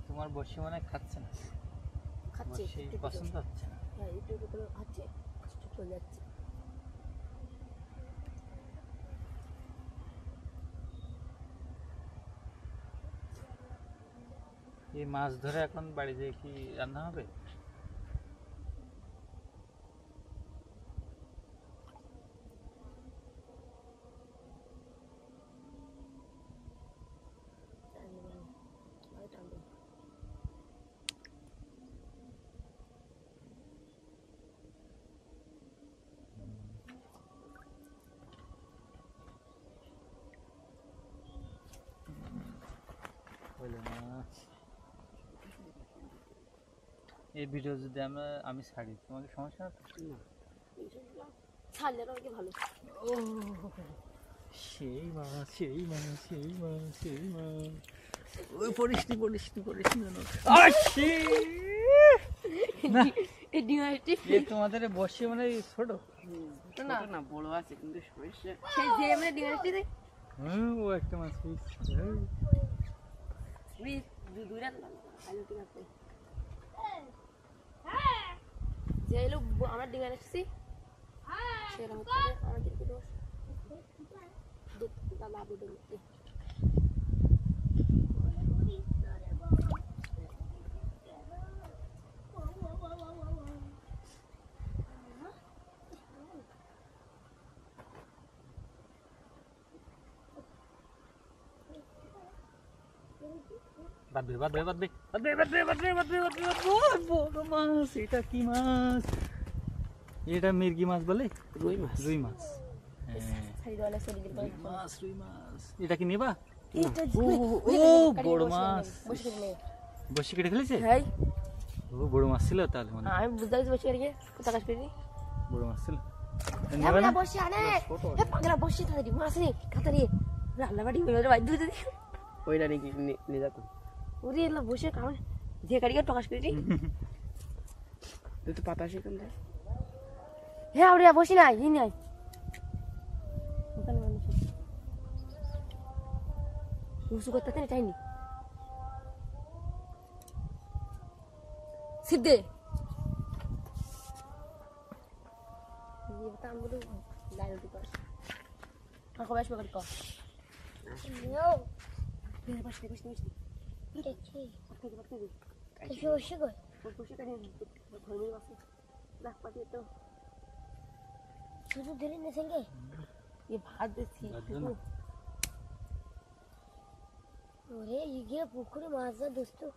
তোমার বসে মনে খাচ্ছে না, খাচ্ছে পছন্দ হচ্ছে না। হ্যাঁ একটু করে খাচ্ছে, চলে যাচ্ছে। এই মাছ ধরে এখন বাড়ি যেয়ে কি রান্না হবে? এই ভিডিও যদি আমি ছাড়ি তোমাকে সমস্যা হবে না? ছাড়লে আমাকে ভালো। ও সেই মাছ, সেই মাছ, সেই মাছ, সেই মাছ। ওই পরিষ্টি পরিষ্টি পরিষ্টি তোমাদের বসে মানে ছোট না বড় আছে কিন্তু সমস্যা সেই যে আমরা ডিমান্ডটি দেই। ও একটা মাছ দুইটা আলু ঠিক আছে। যে এলো আমরা ডিঙে আসছি সেরকম আমার কিন্তু দোষ দাদা আবু দেবে। এটা কি মাছ? এটা মির্গি মাছ বলে? রুই মাছ। রুই মাছ, রুই মাছ। এটা কি নেবা? ও বড় মাছ, বসে কেটে ফেলেছে। ও বড় মাছ ছিল তাহলে মানে আমি বুঝতে পারছি বসে কেটে কোথা কাজ পেরি বড় মাছ ছিল। আমরা বসে আনে হে পাগলা বসে তাড়াতাড়ি মাছ নে কাতারি আল্লাহ বাড়ি মেরে বাইর দিতে দি ওইটা নিয়ে যাতো। ওরে এলা বসে কাম যে কারিকে প্রকাশ করি তুই তো পাতা শিখুন দে। হে আউরিয়া বসি না ই নাই ওখানে মানুষ মুসু করতে না চাইনি সিদ্ধে ये बता हम लोग लाइव दी कर हां को बैठ पकड़ को नो मेरे पास कुछ नहीं देखिए पकड़ दे कैसे होश गए और कुछ कहीं घर में वापस लाख पाती तो शुरू धीरे नहीं संगे ये भात देसी अरे ये पुकुरे माजा दोस्तों